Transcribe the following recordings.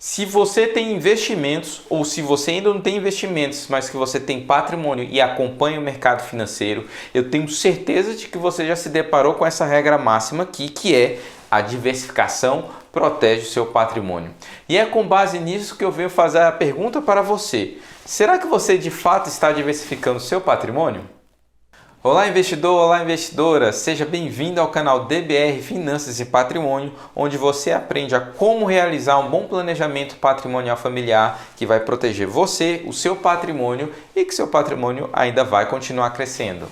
Se você tem investimentos ou se você ainda não tem investimentos, mas que você tem patrimônio e acompanha o mercado financeiro, eu tenho certeza de que você já se deparou com essa regra máxima aqui, que é a diversificação protege o seu patrimônio. E é com base nisso que eu venho fazer a pergunta para você. Será que você de fato está diversificando o seu patrimônio? Olá investidor, olá investidora, seja bem-vindo ao canal DBR Finanças e Patrimônio, onde você aprende a como realizar um bom planejamento patrimonial familiar que vai proteger você, o seu patrimônio e que seu patrimônio ainda vai continuar crescendo.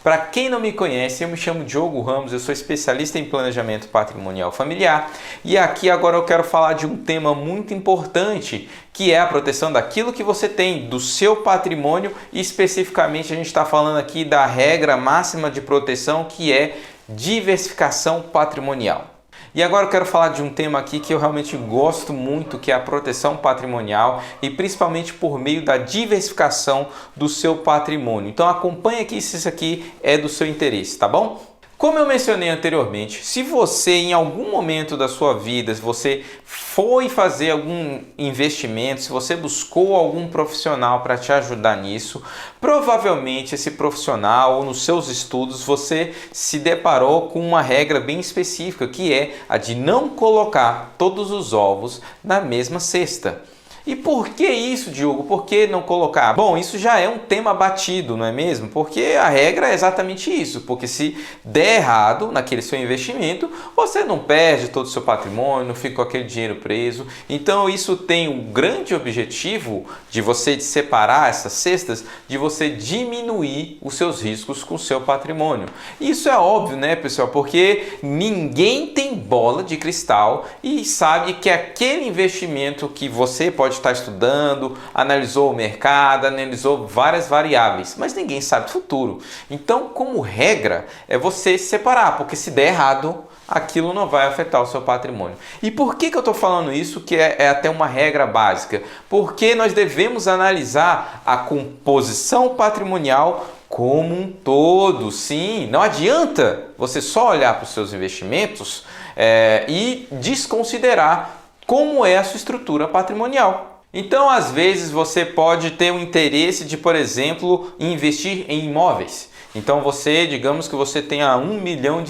Para quem não me conhece, eu me chamo Diogo Ramos, eu sou especialista em planejamento patrimonial familiar e aqui agora eu quero falar de um tema muito importante, que é a proteção daquilo que você tem, do seu patrimônio, e especificamente a gente está falando aqui da regra máxima de proteção, que é diversificação patrimonial. E agora eu quero falar de um tema aqui que eu realmente gosto muito, que é a proteção patrimonial e principalmente por meio da diversificação do seu patrimônio. Então acompanhe aqui se isso aqui é do seu interesse, tá bom? Como eu mencionei anteriormente, se você em algum momento da sua vida, se você foi fazer algum investimento, se você buscou algum profissional para te ajudar nisso, provavelmente esse profissional ou nos seus estudos você se deparou com uma regra bem específica, que é a de não colocar todos os ovos na mesma cesta. E por que isso, Diogo? Por que não colocar? Bom, isso já é um tema batido, não é mesmo? Porque a regra é exatamente isso. Porque se der errado naquele seu investimento, você não perde todo o seu patrimônio, não fica com aquele dinheiro preso. Então isso tem um grande objetivo de você separar essas cestas, de você diminuir os seus riscos com o seu patrimônio. Isso é óbvio, né, pessoal? Porque ninguém tem bola de cristal e sabe que aquele investimento que você pode estar estudando, analisou o mercado, analisou várias variáveis, mas ninguém sabe o futuro. Então, como regra, é você separar, porque se der errado, aquilo não vai afetar o seu patrimônio. E por que eu estou falando isso, que é até uma regra básica? Porque nós devemos analisar a composição patrimonial como um todo. Sim, não adianta você só olhar para os seus investimentos e desconsiderar como é a sua estrutura patrimonial. Então, às vezes, você pode ter o interesse de, por exemplo, investir em imóveis. Então, digamos que você tenha R$1 milhão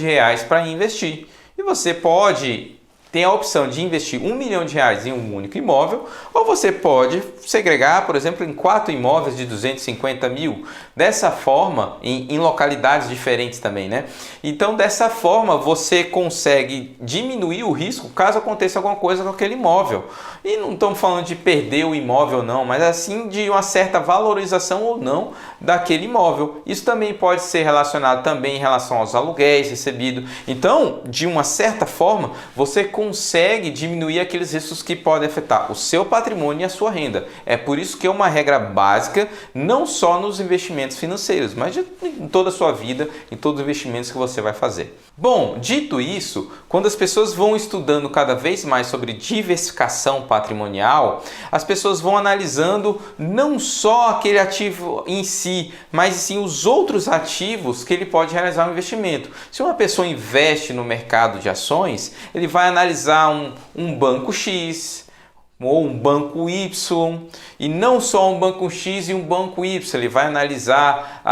para investir. E você pode ter a opção de investir R$1 milhão em um único imóvel, ou você pode segregar, por exemplo, em 4 imóveis de 250 mil. Dessa forma, em localidades diferentes também, né? Então, dessa forma, você consegue diminuir o risco caso aconteça alguma coisa com aquele imóvel. E não estamos falando de perder o imóvel não, mas assim de uma certa valorização ou não daquele imóvel. Isso também pode ser relacionado também em relação aos aluguéis recebidos. Então, de uma certa forma, você consegue diminuir aqueles riscos que podem afetar o seu patrimônio e a sua renda. É por isso que é uma regra básica, não só nos investimentos financeiros, mas em toda a sua vida, em todos os investimentos que você vai fazer. Bom, dito isso, quando as pessoas vão estudando cada vez mais sobre diversificação patrimonial, as pessoas vão analisando não só aquele ativo em si, mas sim os outros ativos que ele pode realizar um investimento. Se uma pessoa investe no mercado de ações, ele vai analisar um banco X ou um banco Y, e não só um banco X e um banco Y, ele vai analisar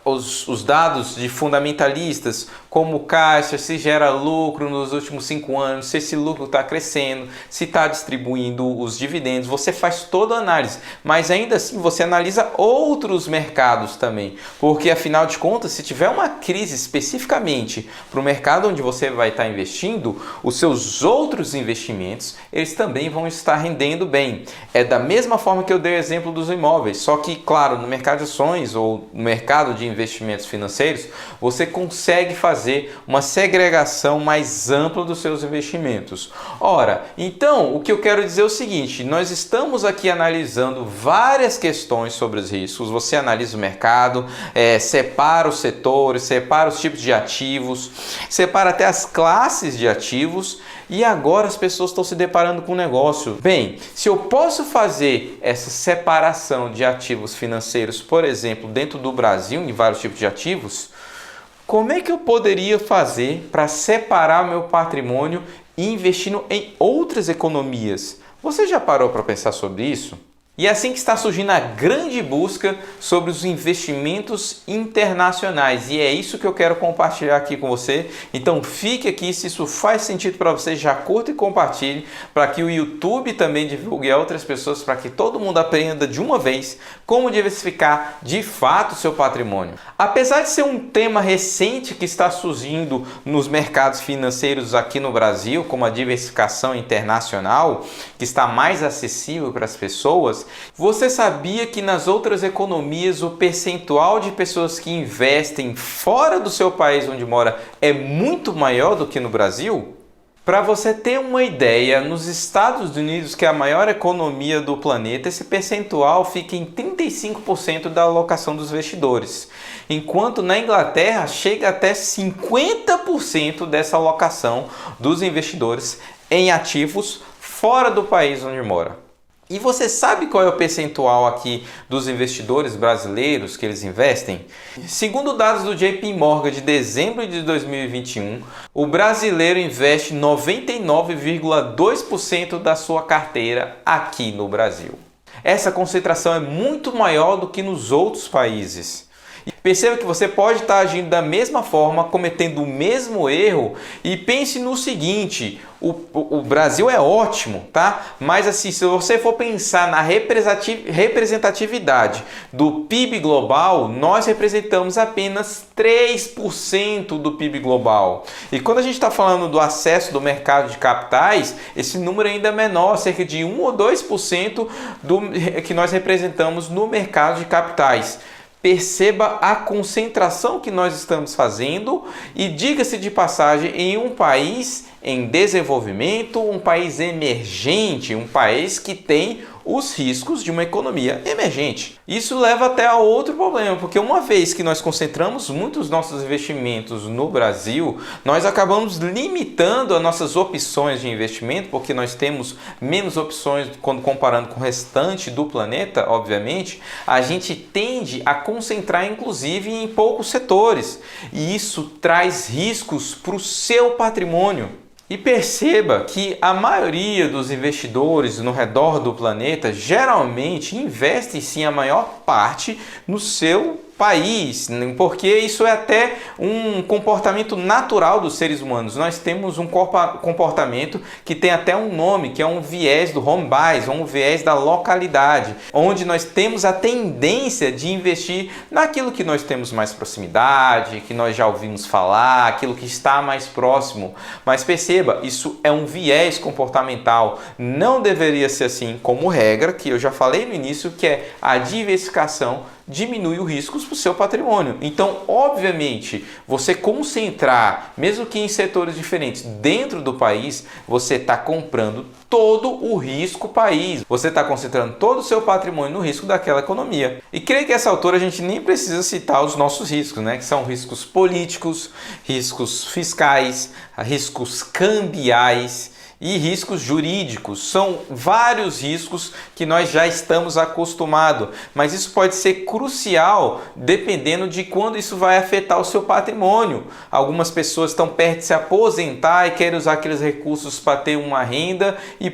os dados de fundamentalistas, como caixa, se gera lucro nos últimos 5 anos, se esse lucro está crescendo, se está distribuindo os dividendos. Você faz toda a análise, mas ainda assim você analisa outros mercados também, porque afinal de contas, se tiver uma crise especificamente para o mercado onde você vai estar investindo, os seus outros investimentos, eles também vão estar rendendo bem. É da mesma forma que eu dei o exemplo dos imóveis, só que, claro, no mercado de ações ou no mercado de investimentos financeiros, você consegue fazer uma segregação mais ampla dos seus investimentos. Ora, então, o que eu quero dizer é o seguinte, nós estamos aqui analisando várias questões sobre os riscos, você analisa o mercado, separa os setores, separa os tipos de ativos, separa até as classes de ativos, e agora as pessoas estão se deparando com um negócio. Bem, se eu posso fazer essa separação de ativos financeiros, por exemplo, dentro do Brasil, em vários tipos de ativos, como é que eu poderia fazer para separar meu patrimônio e investindo em outras economias? Você já parou para pensar sobre isso? E é assim que está surgindo a grande busca sobre os investimentos internacionais. E é isso que eu quero compartilhar aqui com você. Então fique aqui, se isso faz sentido para você, já curta e compartilhe, para que o YouTube também divulgue a outras pessoas, para que todo mundo aprenda de uma vez como diversificar de fato o seu patrimônio. Apesar de ser um tema recente que está surgindo nos mercados financeiros aqui no Brasil, como a diversificação internacional, que está mais acessível para as pessoas, você sabia que nas outras economias o percentual de pessoas que investem fora do seu país onde mora é muito maior do que no Brasil? Para você ter uma ideia, nos Estados Unidos, que é a maior economia do planeta, esse percentual fica em 35% da alocação dos investidores, enquanto na Inglaterra chega até 50% dessa alocação dos investidores em ativos fora do país onde mora. E você sabe qual é o percentual aqui dos investidores brasileiros que eles investem? Segundo dados do JP Morgan de dezembro de 2021, o brasileiro investe 99,2% da sua carteira aqui no Brasil. Essa concentração é muito maior do que nos outros países. Perceba que você pode estar agindo da mesma forma, cometendo o mesmo erro, e pense no seguinte: o Brasil é ótimo, tá? Mas assim, se você for pensar na representatividade do PIB global, nós representamos apenas 3% do PIB global. E quando a gente está falando do acesso do mercado de capitais, esse número ainda é menor, cerca de 1 ou 2% que nós representamos no mercado de capitais. Perceba a concentração que nós estamos fazendo e, diga-se de passagem, em um país em desenvolvimento, um país emergente, um país que tem os riscos de uma economia emergente. Isso leva até a outro problema, porque uma vez que nós concentramos muitos nossos investimentos no Brasil, nós acabamos limitando as nossas opções de investimento, porque nós temos menos opções quando comparando com o restante do planeta, obviamente, a gente tende a concentrar inclusive em poucos setores, e isso traz riscos para o seu patrimônio. E perceba que a maioria dos investidores no redor do planeta geralmente investem sim a maior parte no seu país, porque isso é até um comportamento natural dos seres humanos. Nós temos um comportamento que tem até um nome, que é um viés do home bias, um viés da localidade, onde nós temos a tendência de investir naquilo que nós temos mais proximidade, que nós já ouvimos falar, aquilo que está mais próximo. Mas perceba, isso é um viés comportamental. Não deveria ser assim como regra, que eu já falei no início, que é a diversificação diminui os riscos para o seu patrimônio. Então, obviamente, você concentrar, mesmo que em setores diferentes, dentro do país, você está comprando todo o risco país. Você está concentrando todo o seu patrimônio no risco daquela economia. E creio que essa altura a gente nem precisa citar os nossos riscos, né? Que são riscos políticos, riscos fiscais, riscos cambiais e riscos jurídicos. São vários riscos que nós já estamos acostumados, mas isso pode ser crucial dependendo de quando isso vai afetar o seu patrimônio. Algumas pessoas estão perto de se aposentar e querem usar aqueles recursos para ter uma renda e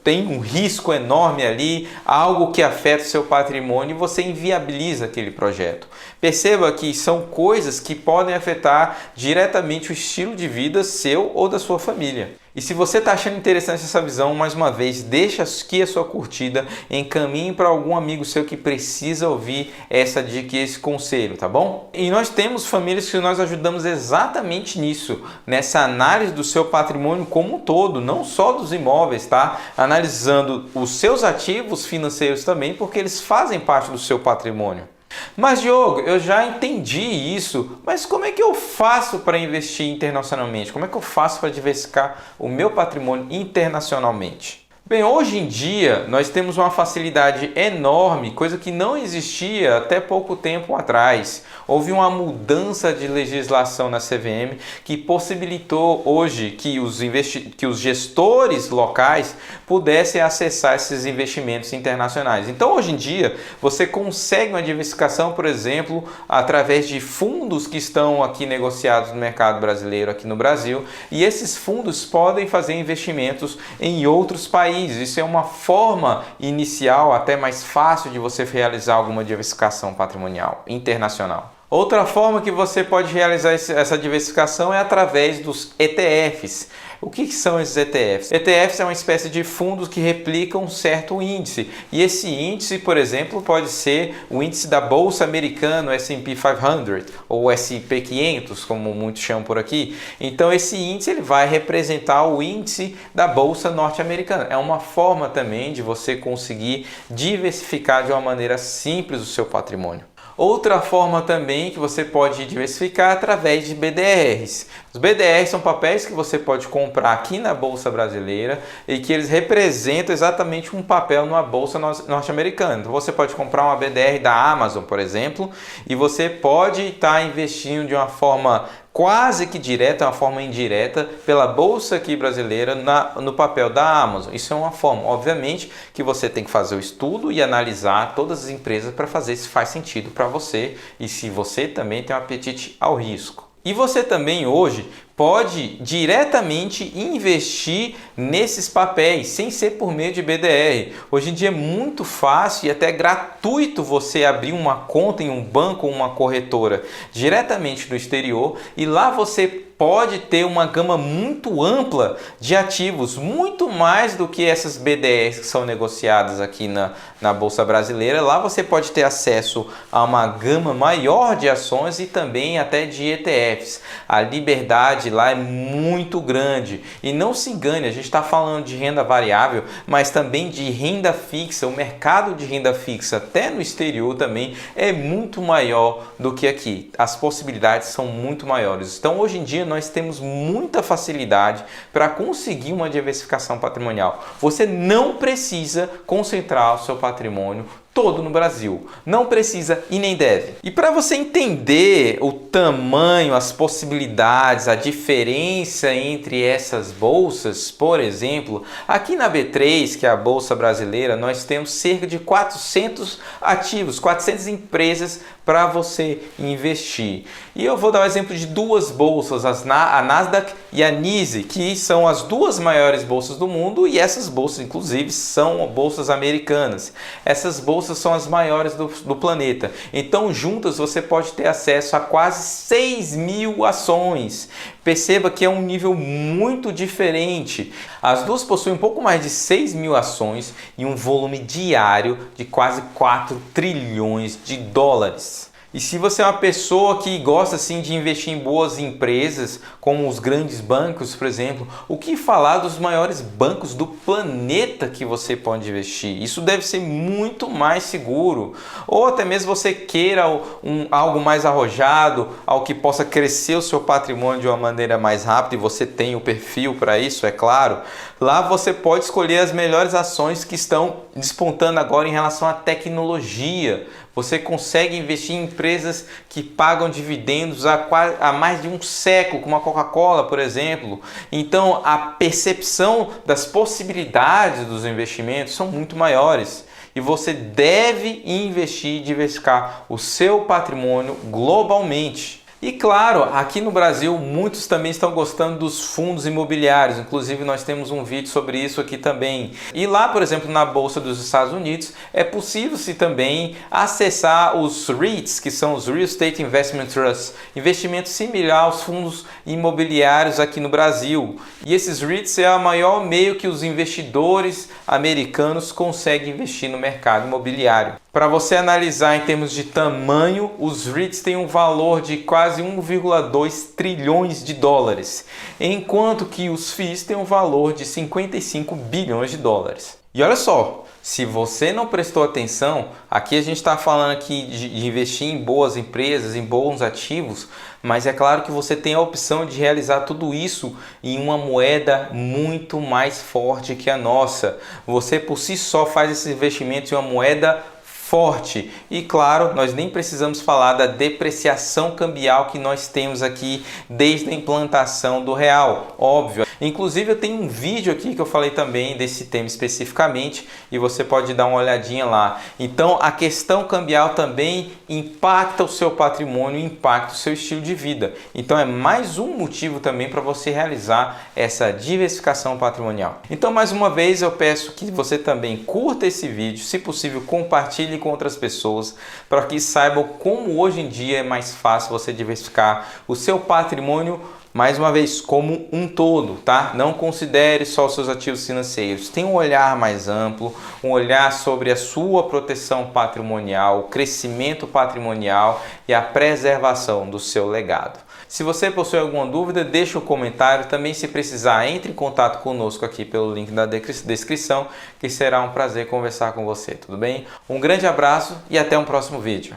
tem um risco enorme ali, algo que afeta o seu patrimônio e você inviabiliza aquele projeto. Perceba que são coisas que podem afetar diretamente o estilo de vida seu ou da sua família. E se você está achando interessante essa visão, mais uma vez, deixa aqui a sua curtida, encaminhe para algum amigo seu que precisa ouvir essa dica e esse conselho, tá bom? E nós temos famílias que nós ajudamos exatamente nisso, nessa análise do seu patrimônio como um todo, não só dos imóveis, tá? Analisando os seus ativos financeiros também, porque eles fazem parte do seu patrimônio. Mas Diogo, eu já entendi isso, mas como é que eu faço para investir internacionalmente? Como é que eu faço para diversificar o meu patrimônio internacionalmente? Bem, hoje em dia nós temos uma facilidade enorme, coisa que não existia até pouco tempo atrás. Houve uma mudança de legislação na CVM que possibilitou hoje que os gestores locais pudessem acessar esses investimentos internacionais. Então, hoje em dia, você consegue uma diversificação, por exemplo, através de fundos que estão aqui negociados no mercado brasileiro, aqui no Brasil, e esses fundos podem fazer investimentos em outros países. país. Isso é uma forma inicial, até mais fácil de você realizar alguma diversificação patrimonial internacional. Outra forma que você pode realizar essa diversificação é através dos ETFs. O que são esses ETFs? ETFs é uma espécie de fundos que replicam um certo índice. E esse índice, por exemplo, pode ser o índice da Bolsa Americana, o S&P 500 ou S&P 500, como muitos chamam por aqui. Então esse índice ele vai representar o índice da Bolsa norte-americana. É uma forma também de você conseguir diversificar de uma maneira simples o seu patrimônio. Outra forma também que você pode diversificar é através de BDRs. Os BDRs são papéis que você pode comprar aqui na Bolsa Brasileira e que eles representam exatamente um papel numa Bolsa norte-americana. Então você pode comprar uma BDR da Amazon, por exemplo, e você pode estar investindo de uma forma quase que direta, uma forma indireta, pela Bolsa aqui brasileira no papel da Amazon. Isso é uma forma, obviamente, que você tem que fazer o estudo e analisar todas as empresas para fazer se faz sentido para você e se você também tem um apetite ao risco. E você também hoje pode diretamente investir nesses papéis, sem ser por meio de BDR. Hoje em dia é muito fácil e até gratuito você abrir uma conta em um banco ou uma corretora diretamente no exterior e lá você pode ter uma gama muito ampla de ativos, muito mais do que essas BDRs que são negociadas aqui na Bolsa Brasileira. Lá você pode ter acesso a uma gama maior de ações e também até de ETFs. A liberdade lá é muito grande e não se engane, a gente está falando de renda variável, mas também de renda fixa. O mercado de renda fixa até no exterior também é muito maior do que aqui. As possibilidades são muito maiores. Então hoje em dia nós temos muita facilidade para conseguir uma diversificação patrimonial. Você não precisa concentrar o seu patrimônio todo no Brasil. Não precisa e nem deve. E para você entender o tamanho, as possibilidades, a diferença entre essas bolsas, por exemplo, aqui na B3, que é a Bolsa Brasileira, nós temos cerca de 400 ativos, 400 empresas para você investir. E eu vou dar o exemplo de duas bolsas, a Nasdaq e a NYSE, que são as duas maiores bolsas do mundo e essas bolsas, inclusive, são bolsas americanas. Essas bolsas são as maiores do planeta. Então, juntas, você pode ter acesso a quase 6.000 ações. Perceba que é um nível muito diferente. As duas possuem um pouco mais de 6.000 ações e um volume diário de quase 4 trilhões de dólares. E se você é uma pessoa que gosta assim de investir em boas empresas, como os grandes bancos, por exemplo, o que falar dos maiores bancos do planeta que você pode investir? Isso deve ser muito mais seguro. Ou até mesmo você queira algo mais arrojado, algo que possa crescer o seu patrimônio de uma maneira mais rápida, e você tem o perfil para isso, é claro. Lá você pode escolher as melhores ações que estão despontando agora em relação à tecnologia. Você consegue investir em empresas que pagam dividendos há mais de um século, como a Coca-Cola, por exemplo. Então, a percepção das possibilidades dos investimentos são muito maiores. E você deve investir e diversificar o seu patrimônio globalmente. E claro, aqui no Brasil muitos também estão gostando dos fundos imobiliários, inclusive nós temos um vídeo sobre isso aqui também. E lá, por exemplo, na Bolsa dos Estados Unidos, é possível-se também acessar os REITs, que são os Real Estate Investment Trusts, investimento similar aos fundos imobiliários aqui no Brasil. E esses REITs é o maior meio que os investidores americanos conseguem investir no mercado imobiliário. Para você analisar em termos de tamanho, os REITs têm um valor de quase 1,2 trilhões de dólares, enquanto que os FIIs têm um valor de 55 bilhões de dólares. E olha só, se você não prestou atenção, aqui a gente está falando aqui de investir em boas empresas, em bons ativos, mas é claro que você tem a opção de realizar tudo isso em uma moeda muito mais forte que a nossa. Você por si só faz esses investimentos em uma moeda forte. E claro, nós nem precisamos falar da depreciação cambial que nós temos aqui desde a implantação do real. Óbvio, Inclusive eu tenho um vídeo aqui que eu falei também desse tema especificamente e você pode dar uma olhadinha lá. Então a questão cambial também impacta o seu patrimônio, impacta o seu estilo de vida. Então é mais um motivo também para você realizar essa diversificação patrimonial. Então mais uma vez eu peço que você também curta esse vídeo, se possível compartilhe com outras pessoas para que saibam como hoje em dia é mais fácil você diversificar o seu patrimônio, mais uma vez, como um todo, tá? Não considere só os seus ativos financeiros. Tenha um olhar mais amplo, um olhar sobre a sua proteção patrimonial, o crescimento patrimonial e a preservação do seu legado. Se você possui alguma dúvida, deixe um comentário. Também, se precisar, entre em contato conosco aqui pelo link da descrição, que será um prazer conversar com você, tudo bem? Um grande abraço e até um próximo vídeo.